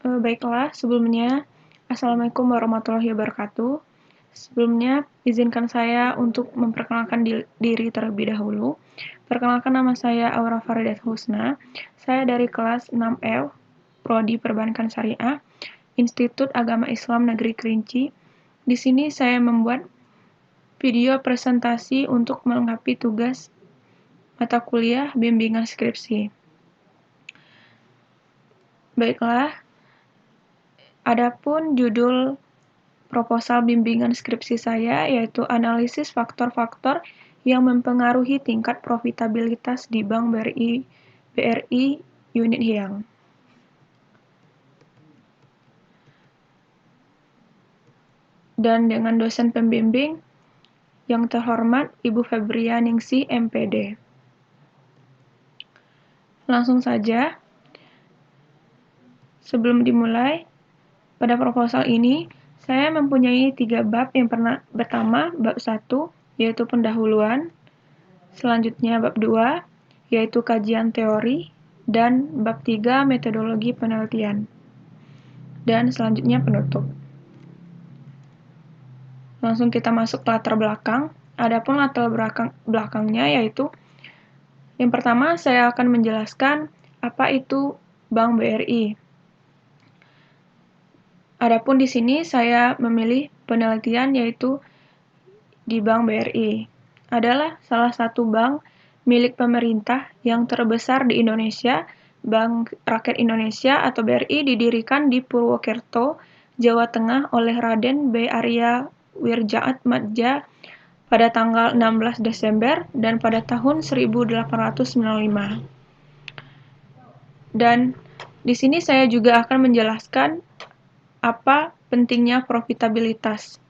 Baiklah, sebelumnya, Assalamualaikum warahmatullahi wabarakatuh. Sebelumnya, izinkan saya untuk memperkenalkan diri terlebih dahulu. Perkenalkan, nama saya Aura Faridat Husna. Saya dari kelas 6F, Prodi Perbankan Syariah, Institut Agama Islam Negeri Kerinci. Di sini saya membuat video presentasi untuk melengkapi tugas mata kuliah bimbingan skripsi. Baiklah, adapun judul proposal bimbingan skripsi saya yaitu analisis faktor-faktor yang mempengaruhi tingkat profitabilitas di Bank BRI Unit Hiang. Dan dengan dosen pembimbing yang terhormat Ibu Febria Ningsih MPD. Langsung saja, sebelum dimulai, pada proposal ini saya mempunyai 3 bab. Yang pertama, bab 1, yaitu pendahuluan. Selanjutnya bab 2, yaitu kajian teori. Dan bab 3, metodologi penelitian. Dan selanjutnya penutup. Langsung kita masuk ke latar belakang. Adapun latar belakangnya yaitu, yang pertama saya akan menjelaskan apa itu Bank BRI. Adapun di sini saya memilih penelitian yaitu di Bank BRI. Adalah salah satu bank milik pemerintah yang terbesar di Indonesia. Bank Rakyat Indonesia atau BRI didirikan di Purwokerto, Jawa Tengah oleh Raden B. Arya Wirjaat Madja pada tanggal 16 Desember dan pada tahun 1895. Dan di sini saya juga akan menjelaskan apa pentingnya profitabilitas.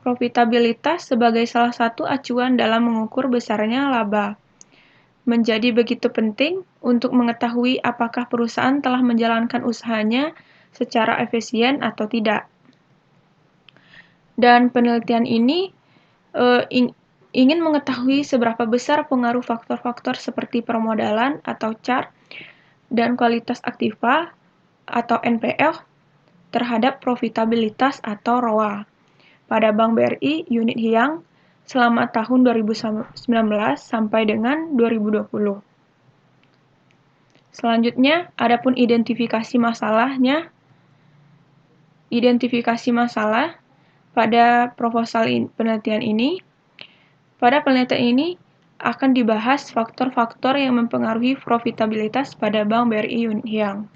Profitabilitas sebagai salah satu acuan dalam mengukur besarnya laba menjadi begitu penting untuk mengetahui apakah perusahaan telah menjalankan usahanya secara efisien atau tidak. Dan penelitian ini ingin mengetahui seberapa besar pengaruh faktor-faktor seperti permodalan atau CAR dan kualitas aktiva atau NPL terhadap profitabilitas atau ROA pada Bank BRI Unit Hiang selama tahun 2019 sampai dengan 2020. Selanjutnya, adapun identifikasi masalahnya. Identifikasi masalah pada proposal penelitian ini. Pada penelitian ini akan dibahas faktor-faktor yang mempengaruhi profitabilitas pada Bank BRI Unit Hiang.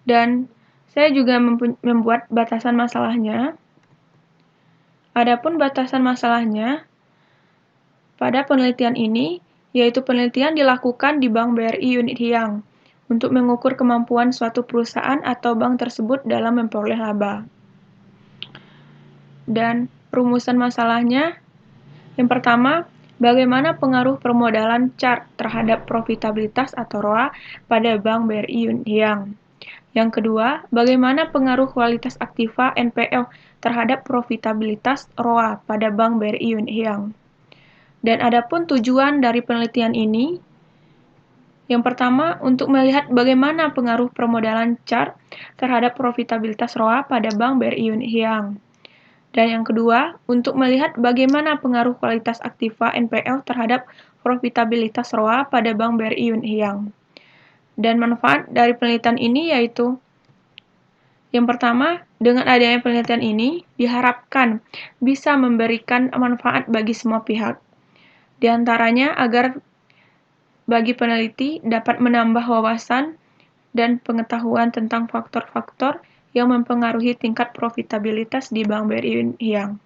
Dan saya juga membuat batasan masalahnya. Adapun batasan masalahnya pada penelitian ini, yaitu penelitian dilakukan di Bank BRI Unit Hiang untuk mengukur kemampuan suatu perusahaan atau bank tersebut dalam memperoleh laba. Dan rumusan masalahnya, yang pertama, bagaimana pengaruh permodalan CAR terhadap profitabilitas atau ROA pada Bank BRI Unit Hiang. Yang kedua, bagaimana pengaruh kualitas aktiva NPL terhadap profitabilitas ROA pada Bank BRI Unit Hiang. Dan adapun tujuan dari penelitian ini, yang pertama, untuk melihat bagaimana pengaruh permodalan CAR terhadap profitabilitas ROA pada Bank BRI Unit Hiang. Dan yang kedua, untuk melihat bagaimana pengaruh kualitas aktiva NPL terhadap profitabilitas ROA pada Bank BRI Unit Hiang. Dan manfaat dari penelitian ini yaitu, yang pertama, dengan adanya penelitian ini diharapkan bisa memberikan manfaat bagi semua pihak. Di antaranya agar bagi peneliti dapat menambah wawasan dan pengetahuan tentang faktor-faktor yang mempengaruhi tingkat profitabilitas di Bank BRI Unit Hiang.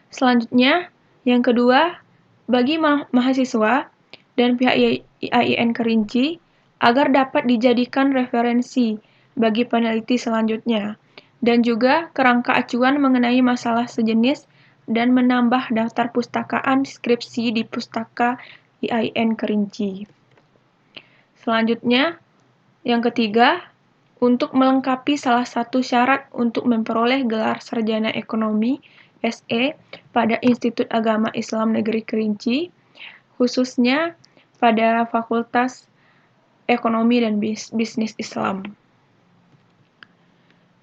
Selanjutnya, yang kedua, bagi mahasiswa dan pihak IAIN Kerinci agar dapat dijadikan referensi bagi peneliti selanjutnya, dan juga kerangka acuan mengenai masalah sejenis dan menambah daftar pustakaan skripsi di Pustaka IAIN Kerinci. Selanjutnya, yang ketiga, untuk melengkapi salah satu syarat untuk memperoleh gelar sarjana ekonomi SE pada Institut Agama Islam Negeri Kerinci, khususnya pada Fakultas ekonomi dan bisnis Islam.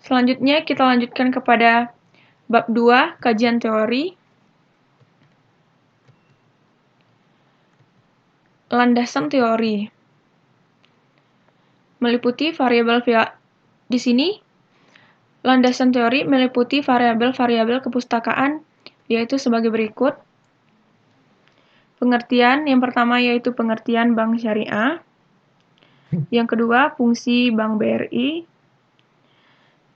Selanjutnya kita lanjutkan kepada bab 2, kajian teori. Landasan teori meliputi variabel di sini landasan teori meliputi variabel-variabel kepustakaan, yaitu sebagai berikut. Pengertian yang pertama yaitu pengertian bank syariah. Yang kedua, fungsi Bank BRI.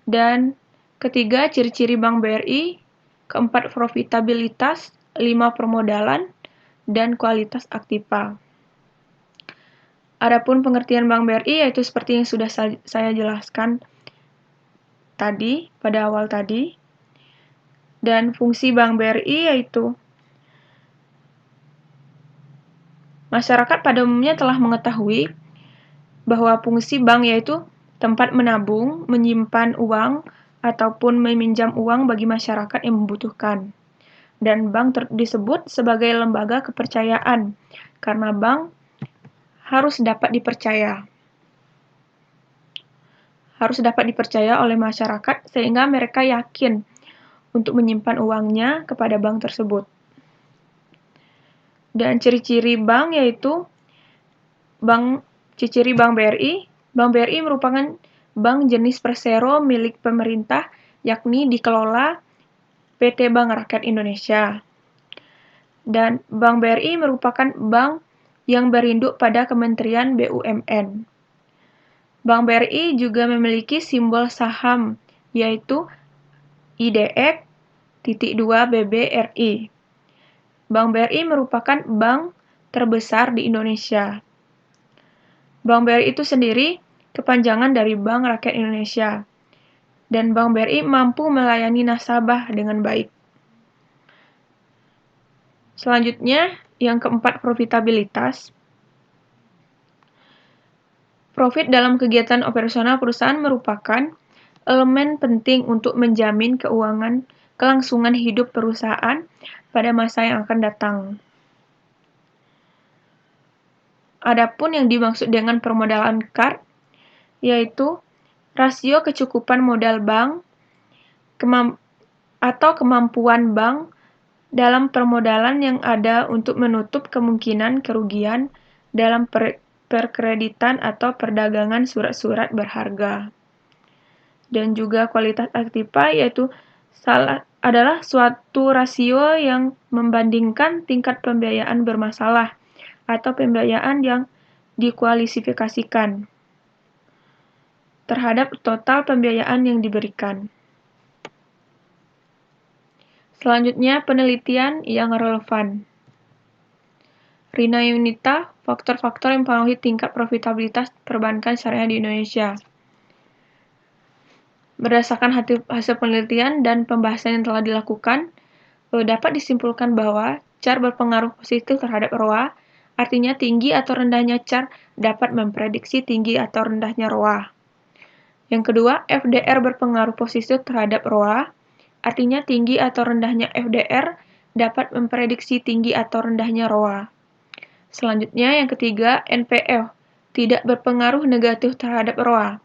Dan ketiga, ciri-ciri Bank BRI. Keempat, profitabilitas. 5, permodalan. Dan kualitas aktiva. Adapun pengertian Bank BRI yaitu seperti yang sudah saya jelaskan tadi, pada awal tadi. Dan fungsi Bank BRI yaitu masyarakat pada umumnya telah mengetahui bahwa fungsi bank yaitu tempat menabung, menyimpan uang, ataupun meminjam uang bagi masyarakat yang membutuhkan. Dan bank disebut sebagai lembaga kepercayaan, karena bank harus dapat dipercaya. Harus dapat dipercaya oleh masyarakat sehingga mereka yakin untuk menyimpan uangnya kepada bank tersebut. Dan ciri-ciri bank yaitu ciri Bank BRI. Bank BRI merupakan bank jenis persero milik pemerintah, yakni dikelola PT Bank Rakyat Indonesia. Dan Bank BRI merupakan bank yang berinduk pada Kementerian BUMN. Bank BRI juga memiliki simbol saham, yaitu IDX-2BBRI. Bank BRI merupakan bank terbesar di Indonesia. Bank BRI itu sendiri kepanjangan dari Bank Rakyat Indonesia. Dan Bank BRI mampu melayani nasabah dengan baik. Selanjutnya, yang keempat, profitabilitas. Profit dalam kegiatan operasional perusahaan merupakan elemen penting untuk menjamin kelangsungan hidup perusahaan pada masa yang akan datang. Adapun yang dimaksud dengan permodalan CARD, yaitu rasio kecukupan modal bank atau kemampuan bank dalam permodalan yang ada untuk menutup kemungkinan kerugian dalam perkreditan atau perdagangan surat-surat berharga. Dan juga kualitas aktiva yaitu adalah suatu rasio yang membandingkan tingkat pembiayaan bermasalah atau pembiayaan yang dikualifikasikan terhadap total pembiayaan yang diberikan. Selanjutnya, penelitian yang relevan. Rina Yunita, faktor-faktor yang mempengaruhi tingkat profitabilitas perbankan syariah di Indonesia. Berdasarkan hasil penelitian dan pembahasan yang telah dilakukan, dapat disimpulkan bahwa CAR berpengaruh positif terhadap ROA, artinya tinggi atau rendahnya CAR dapat memprediksi tinggi atau rendahnya ROA. Yang kedua, FDR berpengaruh positif terhadap ROA, artinya tinggi atau rendahnya FDR dapat memprediksi tinggi atau rendahnya ROA. Selanjutnya, yang ketiga, NPL tidak berpengaruh negatif terhadap ROA,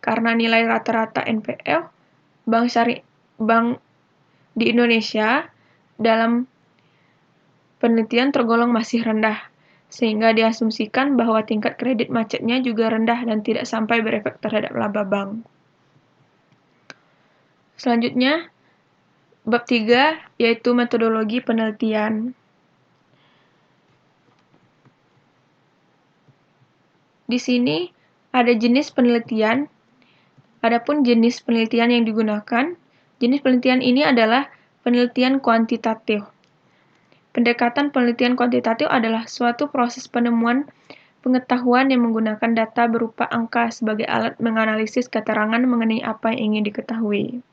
karena nilai rata-rata NPL bank di Indonesia dalam penelitian tergolong masih rendah, sehingga diasumsikan bahwa tingkat kredit macetnya juga rendah dan tidak sampai berefek terhadap laba bank. Selanjutnya, bab 3, yaitu metodologi penelitian. Di sini ada jenis penelitian, adapun jenis penelitian yang digunakan, jenis penelitian ini adalah penelitian kuantitatif. Pendekatan penelitian kuantitatif adalah suatu proses penemuan pengetahuan yang menggunakan data berupa angka sebagai alat menganalisis keterangan mengenai apa yang ingin diketahui.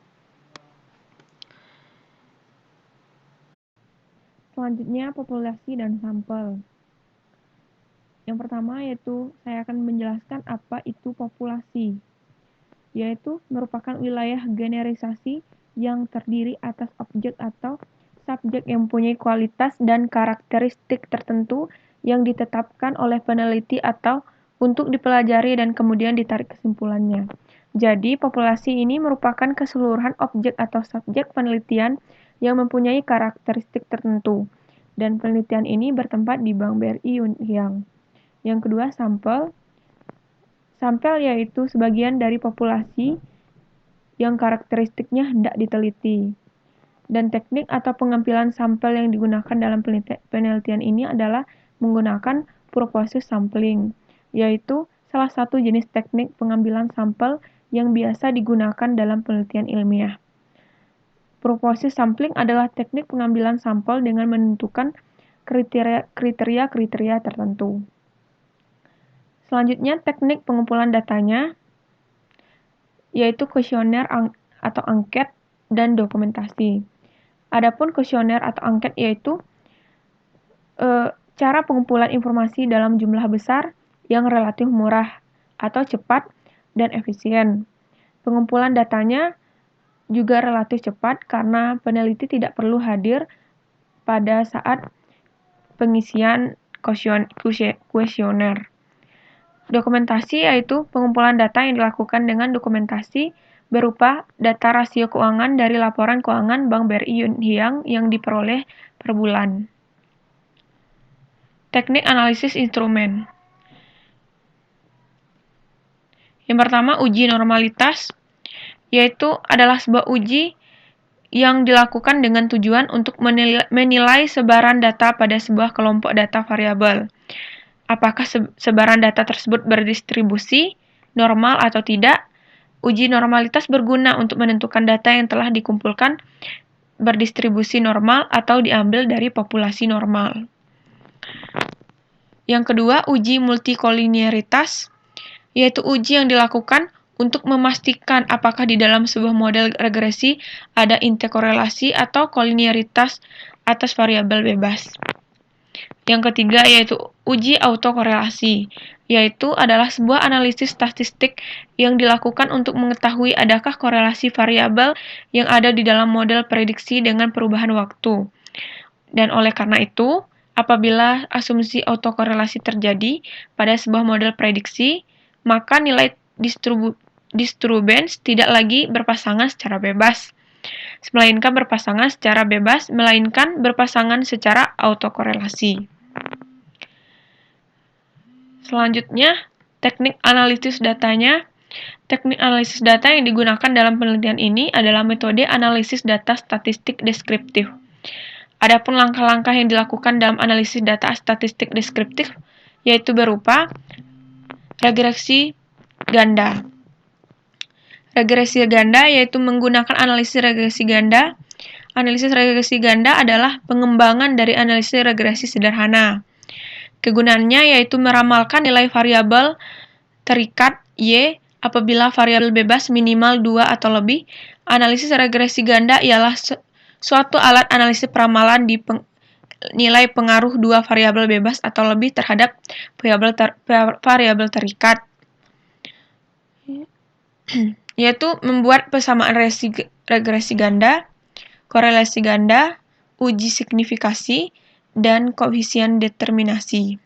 Selanjutnya, populasi dan sampel. Yang pertama yaitu saya akan menjelaskan apa itu populasi, yaitu merupakan wilayah generalisasi yang terdiri atas objek atau subjek yang mempunyai kualitas dan karakteristik tertentu yang ditetapkan oleh peneliti atau untuk dipelajari dan kemudian ditarik kesimpulannya. Jadi, populasi ini merupakan keseluruhan objek atau subjek penelitian yang mempunyai karakteristik tertentu, dan penelitian ini bertempat di Bank BRI Yunhyang. Yang kedua, sampel. Sampel yaitu sebagian dari populasi yang karakteristiknya hendak diteliti. Dan teknik atau pengambilan sampel yang digunakan dalam penelitian ini adalah menggunakan purposive sampling, yaitu salah satu jenis teknik pengambilan sampel yang biasa digunakan dalam penelitian ilmiah. Purposive sampling adalah teknik pengambilan sampel dengan menentukan kriteria-kriteria tertentu. Selanjutnya, teknik pengumpulan datanya, yaitu kuesioner atau angket dan dokumentasi. Adapun kuesioner atau angket yaitu cara pengumpulan informasi dalam jumlah besar yang relatif murah atau cepat dan efisien. Pengumpulan datanya juga relatif cepat karena peneliti tidak perlu hadir pada saat pengisian kuesioner. Dokumentasi yaitu pengumpulan data yang dilakukan dengan dokumentasi berupa data rasio keuangan dari laporan keuangan Bank BRI Yunhyang yang diperoleh per bulan. Teknik analisis instrumen. Yang pertama, uji normalitas, yaitu adalah sebuah uji yang dilakukan dengan tujuan untuk menilai sebaran data pada sebuah kelompok data variabel. Apakah sebaran data tersebut berdistribusi, normal atau tidak? Uji normalitas berguna untuk menentukan data yang telah dikumpulkan berdistribusi normal atau diambil dari populasi normal. Yang kedua, uji multikolinearitas, yaitu uji yang dilakukan untuk memastikan apakah di dalam sebuah model regresi ada interkorelasi atau kolinearitas atas variabel bebas. Yang ketiga yaitu uji autokorelasi, yaitu adalah sebuah analisis statistik yang dilakukan untuk mengetahui adakah korelasi variabel yang ada di dalam model prediksi dengan perubahan waktu. Dan oleh karena itu, apabila asumsi autokorelasi terjadi pada sebuah model prediksi, maka nilai disturbance tidak lagi berpasangan secara bebas, melainkan berpasangan secara autokorelasi. Selanjutnya, teknik analisis datanya. Teknik analisis data yang digunakan dalam penelitian ini adalah metode analisis data statistik deskriptif. Adapun langkah-langkah yang dilakukan dalam analisis data statistik deskriptif yaitu berupa regresi ganda. Regresi ganda yaitu menggunakan analisis regresi ganda. Analisis regresi ganda adalah pengembangan dari analisis regresi sederhana. Kegunaannya yaitu meramalkan nilai variabel terikat Y apabila variabel bebas minimal 2 atau lebih. Analisis regresi ganda ialah suatu alat analisis peramalan di nilai pengaruh dua variabel bebas atau lebih terhadap variabel terikat. Yaitu membuat persamaan regresi ganda, korelasi ganda, uji signifikasi, dan koefisien determinasi.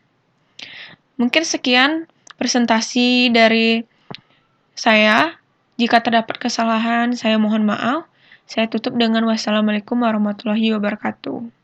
Mungkin sekian presentasi dari saya. Jika terdapat kesalahan, saya mohon maaf. Saya tutup dengan wassalamualaikum warahmatullahi wabarakatuh.